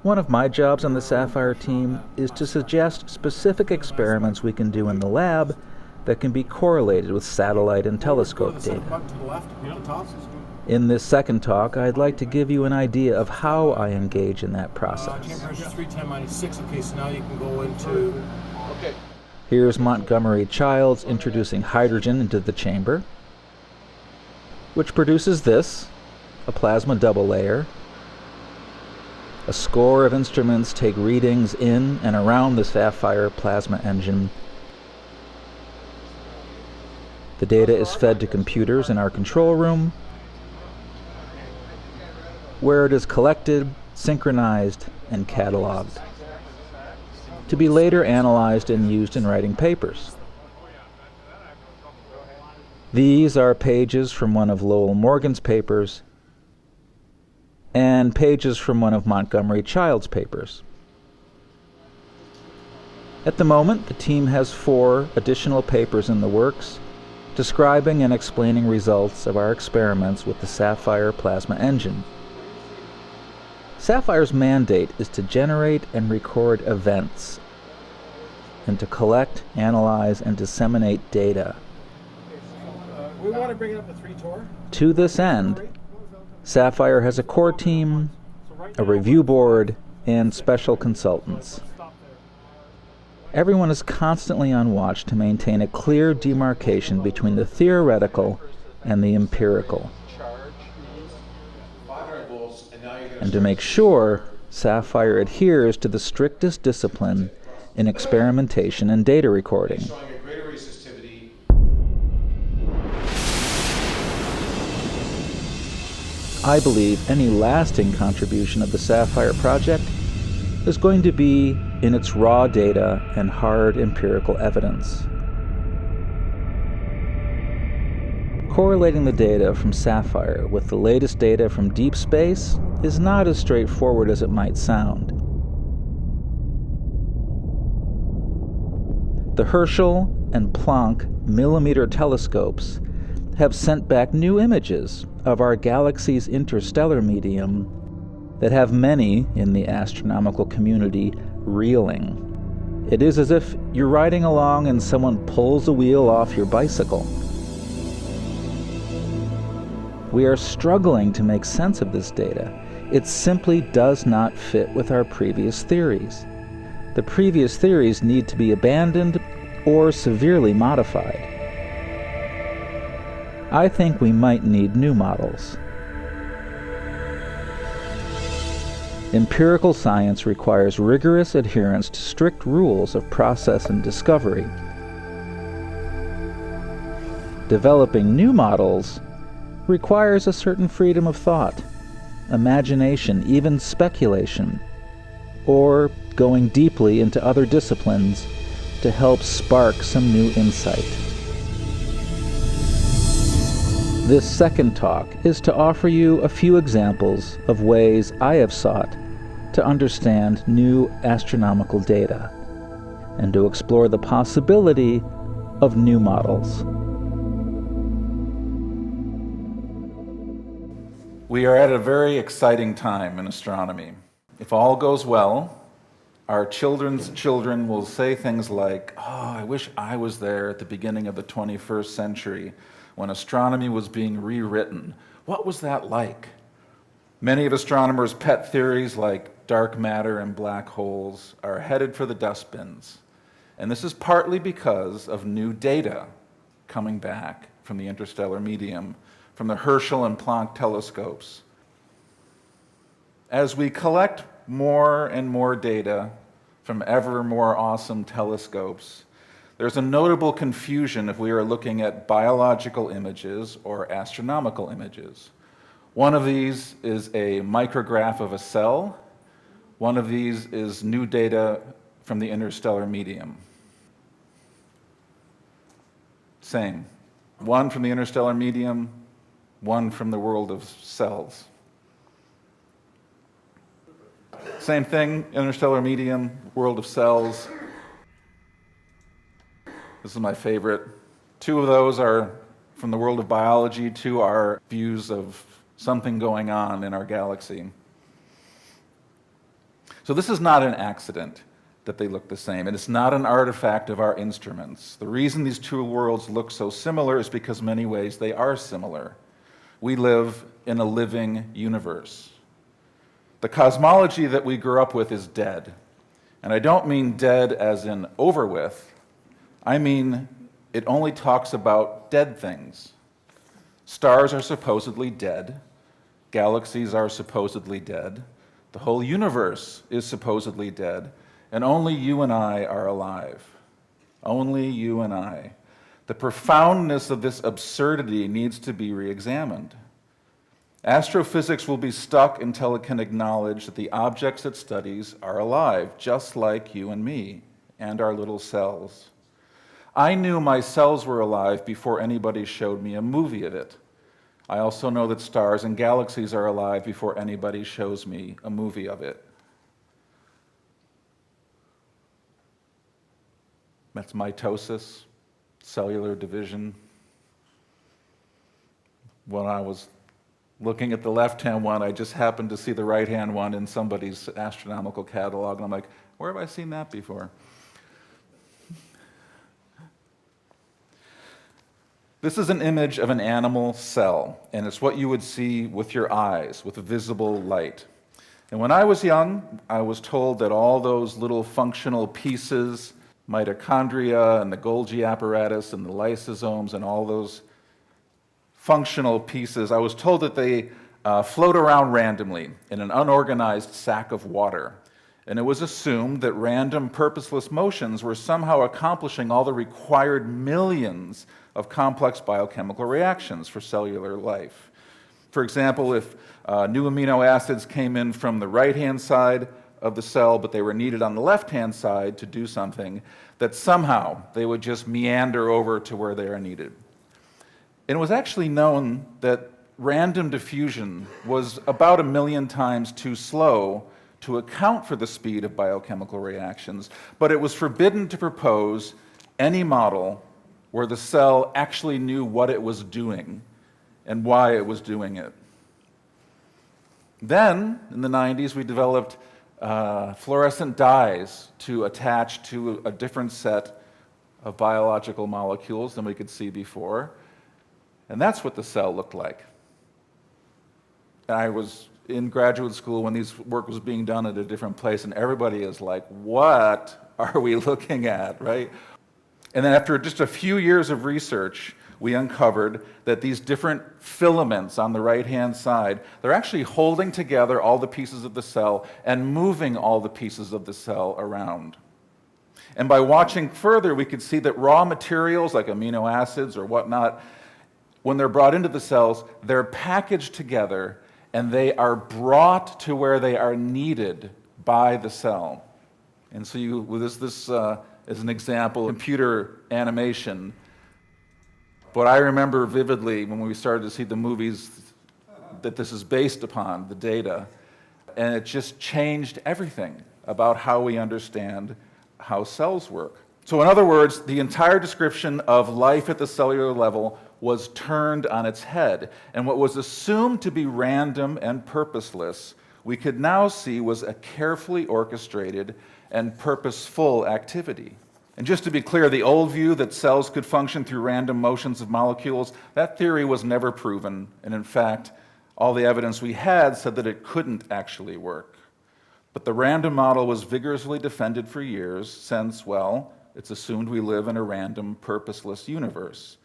One of my jobs on the SAFIRE team is to suggest specific experiments we can do in the lab that can be correlated with satellite and telescope data. In this second talk, I'd like to give you an idea of how I engage in that process. Temperature 310-6. Okay, so now you can go into... Okay. Here's Montgomery Childs introducing hydrogen into the chamber, which produces this, a plasma double layer. A score of instruments take readings in and around the SAFIRE plasma engine. The data is fed to computers in our control room, where it is collected, synchronized, and cataloged, to be later analyzed and used in writing papers. These are pages from one of Lowell Morgan's papers and pages from one of Montgomery Childs' papers. At the moment, the team has 4 additional papers in the works describing and explaining results of our experiments with the SAFIRE plasma engine. SAFIRE's mandate is to generate and record events and to collect, analyze, and disseminate data. We want to bring it up to 3 Tor. To this end, SAFIRE has a core team, a review board, and special consultants. Everyone is constantly on watch to maintain a clear demarcation between the theoretical and the empirical, and to make sure SAFIRE adheres to the strictest discipline in experimentation and data recording. I believe any lasting contribution of the SAFIRE project is going to be in its raw data and hard empirical evidence. Correlating the data from SAFIRE with the latest data from deep space is not as straightforward as it might sound. The Herschel and Planck millimeter telescopes have sent back new images of our galaxy's interstellar medium that have many in the astronomical community reeling. It is as if you're riding along and someone pulls a wheel off your bicycle. We are struggling to make sense of this data. It simply does not fit with our previous theories. The previous theories need to be abandoned or severely modified. I think we might need new models. Empirical science requires rigorous adherence to strict rules of process and discovery. Developing new models requires a certain freedom of thought, imagination, even speculation, or going deeply into other disciplines to help spark some new insight. This second talk is to offer you a few examples of ways I have sought to understand new astronomical data and to explore the possibility of new models. We are at a very exciting time in astronomy. If all goes well, our children's children will say things like, "Oh, I wish I was there at the beginning of the 21st century when astronomy was being rewritten. What was that like?" Many of astronomers' pet theories like dark matter and black holes are headed for the dustbins. And this is partly because of new data coming back from the interstellar medium, from the Herschel and Planck telescopes. As we collect more and more data from ever more awesome telescopes, there's a notable confusion if we are looking at biological images or astronomical images. One of these is a micrograph of a cell. One of these is new data from the interstellar medium. Same. One from the interstellar medium, one from the world of cells. Same thing, interstellar medium, world of cells. This is my favorite. 2 of those are from the world of biology, 2 are views of something going on in our galaxy. So this is not an accident that they look the same, and it's not an artifact of our instruments. The reason these two worlds look so similar is because in many ways they are similar. We live in a living universe. The cosmology that we grew up with is dead. And I don't mean dead as in over with. I mean it only talks about dead things. Stars are supposedly dead. Galaxies are supposedly dead. The whole universe is supposedly dead. And only you and I are alive. Only you and I. The profoundness of this absurdity needs to be re-examined. Astrophysics will be stuck until it can acknowledge that the objects it studies are alive, just like you and me, and our little cells. I knew my cells were alive before anybody showed me a movie of it. I also know that stars and galaxies are alive before anybody shows me a movie of it. That's mitosis, cellular division. When I was looking at the left-hand one, I just happened to see the right-hand one in somebody's astronomical catalog, and I'm like, where have I seen that before? This is an image of an animal cell, and it's what you would see with your eyes, with visible light. And when I was young, I was told that all those little functional pieces, mitochondria and the Golgi apparatus and the lysosomes and all those functional pieces, I was told that they float around randomly in an unorganized sack of water. And it was assumed that random, purposeless motions were somehow accomplishing all the required millions of complex biochemical reactions for cellular life. For example, if new amino acids came in from the right-hand side of the cell, but they were needed on the left-hand side to do something, that somehow they would just meander over to where they are needed. And it was actually known that random diffusion was about 1 million times too slow to account for the speed of biochemical reactions, but it was forbidden to propose any model where the cell actually knew what it was doing and why it was doing it. Then, in the 90s, we developed fluorescent dyes to attach to a different set of biological molecules than we could see before. And that's what the cell looked like. And I was in graduate school when this work was being done at a different place, and everybody is like, what are we looking at, right? And then after just a few years of research, we uncovered that these different filaments on the right-hand side, they're actually holding together all the pieces of the cell and moving all the pieces of the cell around. And by watching further, we could see that raw materials like amino acids or whatnot, when they're brought into the cells, they're packaged together and they are brought to where they are needed by the cell. And so this is an example, computer animation. But I remember vividly when we started to see the movies that this is based upon, the data, and it just changed everything about how we understand how cells work. So in other words, the entire description of life at the cellular level was turned on its head, and what was assumed to be random and purposeless, we could now see was a carefully orchestrated and purposeful activity. And just to be clear, the old view that cells could function through random motions of molecules, that theory was never proven, and in fact, all the evidence we had said that it couldn't actually work. But the random model was vigorously defended for years since, well, it's assumed we live in a random, purposeless universe.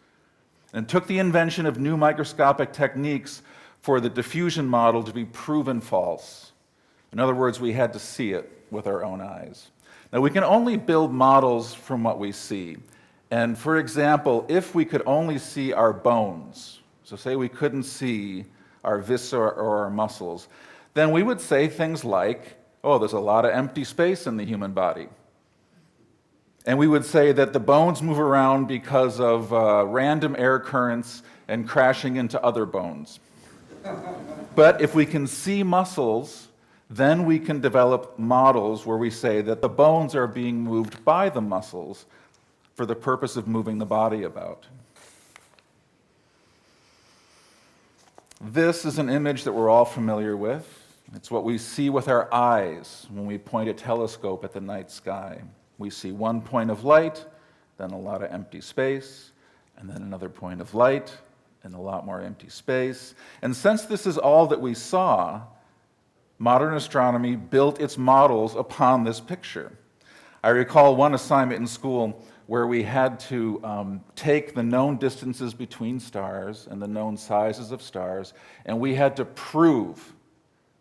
And it took the invention of new microscopic techniques for the diffusion model to be proven false. In other words, we had to see it with our own eyes. Now, we can only build models from what we see. And for example, if we could only see our bones, so say we couldn't see our viscera or our muscles, then we would say things like, oh, there's a lot of empty space in the human body. And we would say that the bones move around because of random air currents and crashing into other bones. But if we can see muscles, then we can develop models where we say that the bones are being moved by the muscles for the purpose of moving the body about. This is an image that we're all familiar with. It's what we see with our eyes when we point a telescope at the night sky. We see one point of light, then a lot of empty space, and then another point of light, and a lot more empty space. And since this is all that we saw, modern astronomy built its models upon this picture. I recall one assignment in school where we had to take the known distances between stars and the known sizes of stars, and we had to prove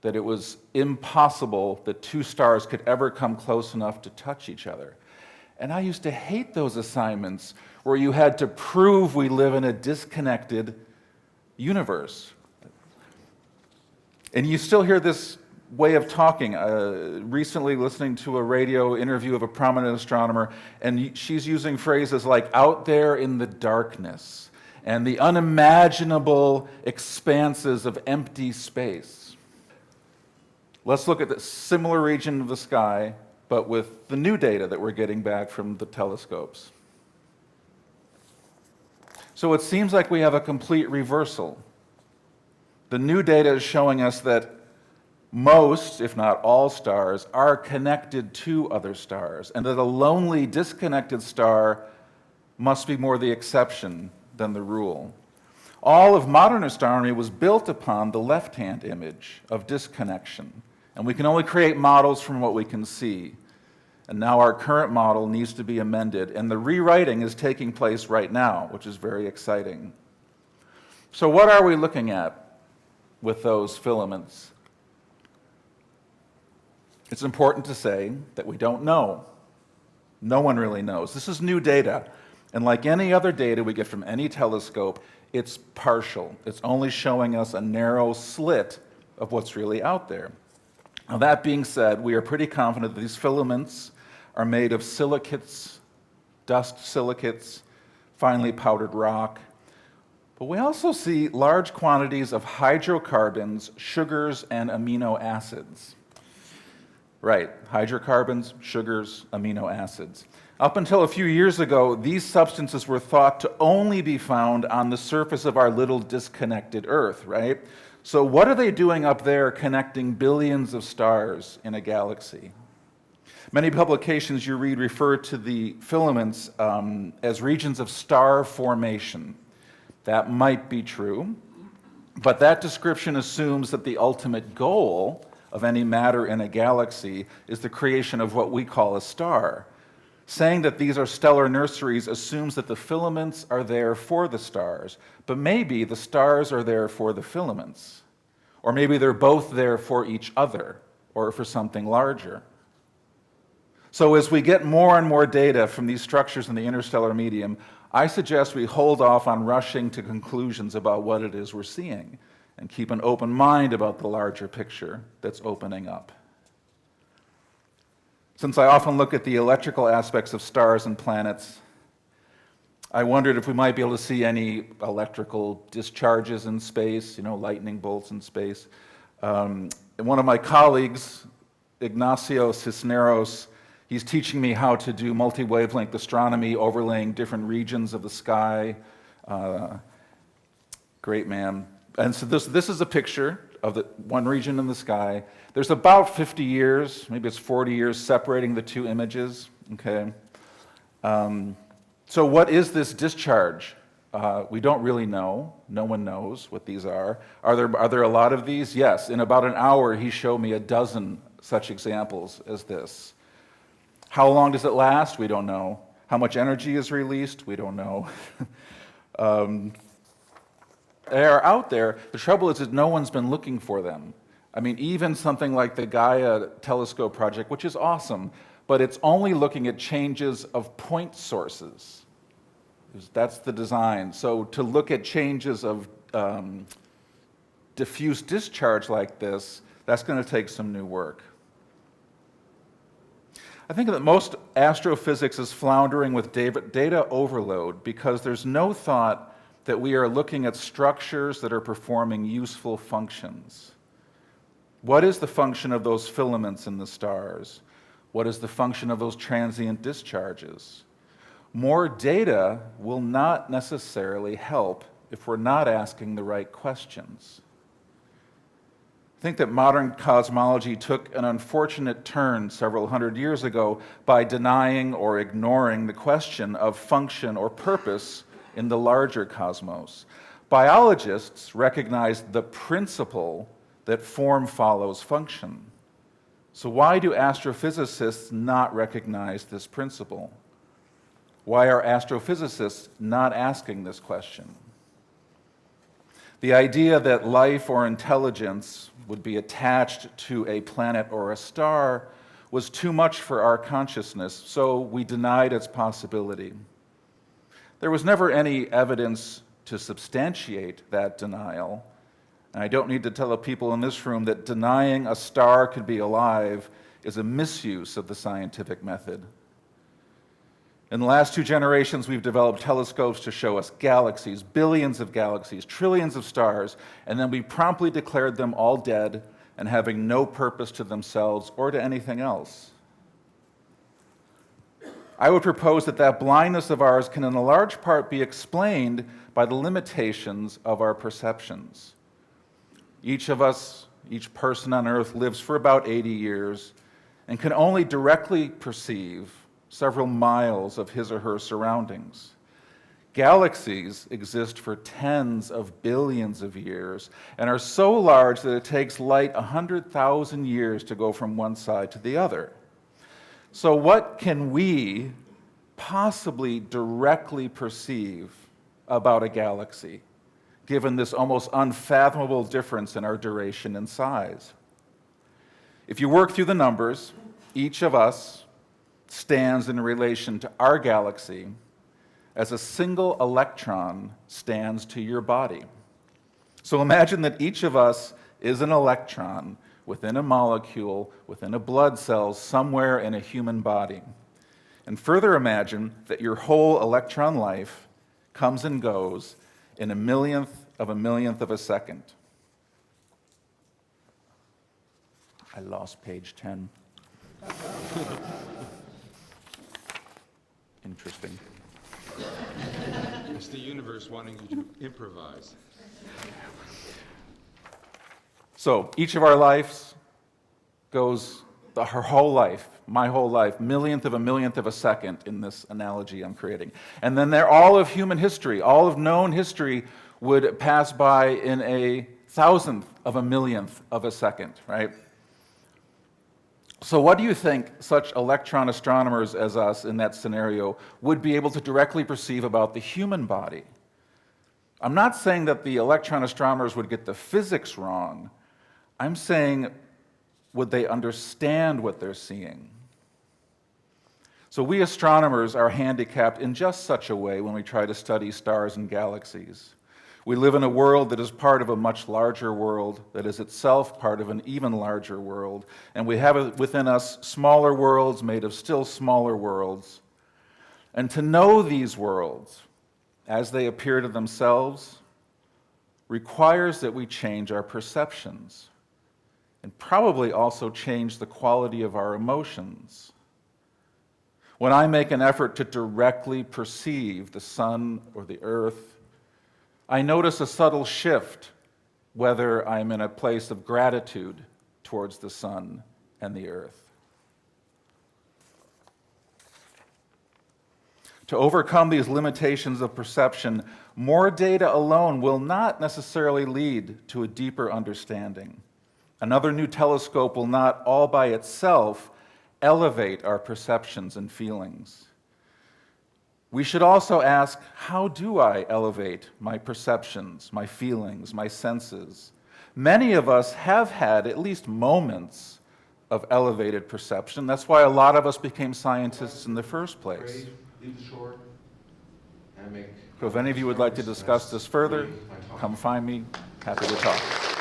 that it was impossible that two stars could ever come close enough to touch each other. And I used to hate those assignments where you had to prove we live in a disconnected universe. And you still hear this way of talking. Recently listening to a radio interview of a prominent astronomer, and she's using phrases like out there in the darkness and the unimaginable expanses of empty space. Let's look at the similar region of the sky, but with the new data that we're getting back from the telescopes. So it seems like we have a complete reversal. The new data is showing us that most, if not all, stars are connected to other stars, and that a lonely, disconnected star must be more the exception than the rule. All of modern astronomy was built upon the left-hand image of disconnection, and we can only create models from what we can see. And now our current model needs to be amended, and the rewriting is taking place right now, which is very exciting. So what are we looking at with those filaments? It's important to say that we don't know. No one really knows. This is new data, and like any other data we get from any telescope, it's partial. It's only showing us a narrow slit of what's really out there. Now, that being said, we are pretty confident that these filaments are made of silicates, dust silicates, finely powdered rock. But we also see large quantities of hydrocarbons, sugars, and amino acids. Right, hydrocarbons, sugars, amino acids. Up until a few years ago, these substances were thought to only be found on the surface of our little disconnected Earth, right? So what are they doing up there connecting billions of stars in a galaxy? Many publications you read refer to the filaments as regions of star formation. That might be true, but that description assumes that the ultimate goal of any matter in a galaxy is the creation of what we call a star. Saying that these are stellar nurseries assumes that the filaments are there for the stars, but maybe the stars are there for the filaments. Or maybe they're both there for each other, or for something larger. So as we get more and more data from these structures in the interstellar medium, I suggest we hold off on rushing to conclusions about what it is we're seeing, and keep an open mind about the larger picture that's opening up. Since I often look at the electrical aspects of stars and planets, I wondered if we might be able to see any electrical discharges in space, lightning bolts in space. And one of my colleagues, Ignacio Cisneros, he's teaching me how to do multi-wavelength astronomy, overlaying different regions of the sky. Great man. And so this is a picture of the one region in the sky. There's about 50 years, maybe it's 40 years, separating the two images, okay? So what is this discharge? We don't really know. No one knows what these are. Are there a lot of these? Yes. In about an hour, he showed me a dozen such examples as this. How long does it last? We don't know. How much energy is released? We don't know. They are out there. The trouble is that no one's been looking for them. I mean, even something like the Gaia telescope project, which is awesome, but it's only looking at changes of point sources. That's the design. So to look at changes of diffuse discharge like this, that's going to take some new work. I think that most astrophysics is floundering with data overload because there's no thought that we are looking at structures that are performing useful functions. What is the function of those filaments in the stars? What is the function of those transient discharges? More data will not necessarily help if we're not asking the right questions. think that modern cosmology took an unfortunate turn several hundred years ago by denying or ignoring the question of function or purpose in the larger cosmos. Biologists recognized the principle that form follows function. So why do astrophysicists not recognize this principle? Why are astrophysicists not asking this question? The idea that life or intelligence would be attached to a planet or a star was too much for our consciousness, so we denied its possibility. There was never any evidence to substantiate that denial. And I don't need to tell the people in this room that denying a star could be alive is a misuse of the scientific method. In the last 2 generations, we've developed telescopes to show us galaxies, billions of galaxies, trillions of stars, and then we promptly declared them all dead and having no purpose to themselves or to anything else. I would propose that that blindness of ours can in a large part be explained by the limitations of our perceptions. Each of us, each person on Earth lives for about 80 years and can only directly perceive several miles of his or her surroundings. Galaxies exist for tens of billions of years and are so large that it takes light 100,000 years to go from one side to the other. So what can we possibly directly perceive about a galaxy, given this almost unfathomable difference in our duration and size? If you work through the numbers, each of us stands in relation to our galaxy as a single electron stands to your body. So imagine that each of us is an electron within a molecule, within a blood cell, somewhere in a human body. And further imagine that your whole electron life comes and goes in a millionth of a second. I lost page 10. Interesting. It's the universe wanting you to improvise. So each of our lives goes, our whole life, my whole life, millionth of a second in this analogy I'm creating. And then all of human history, all of known history would pass by in a thousandth of a millionth of a second, right? So what do you think such electron astronomers as us in that scenario would be able to directly perceive about the human body? I'm not saying that the electron astronomers would get the physics wrong. I'm saying, would they understand what they're seeing? So we astronomers are handicapped in just such a way when we try to study stars and galaxies. We live in a world that is part of a much larger world, that is itself part of an even larger world, and we have within us smaller worlds made of still smaller worlds. And to know these worlds as they appear to themselves requires that we change our perceptions and probably also change the quality of our emotions. When I make an effort to directly perceive the sun or the earth, I notice a subtle shift, whether I'm in a place of gratitude towards the sun and the earth. To overcome these limitations of perception, more data alone will not necessarily lead to a deeper understanding. Another new telescope will not all by itself elevate our perceptions and feelings. We should also ask, how do I elevate my perceptions, my feelings, my senses? Many of us have had at least moments of elevated perception. That's why a lot of us became scientists in the first place. So if any of you would like to discuss this further, come find me. Happy to talk.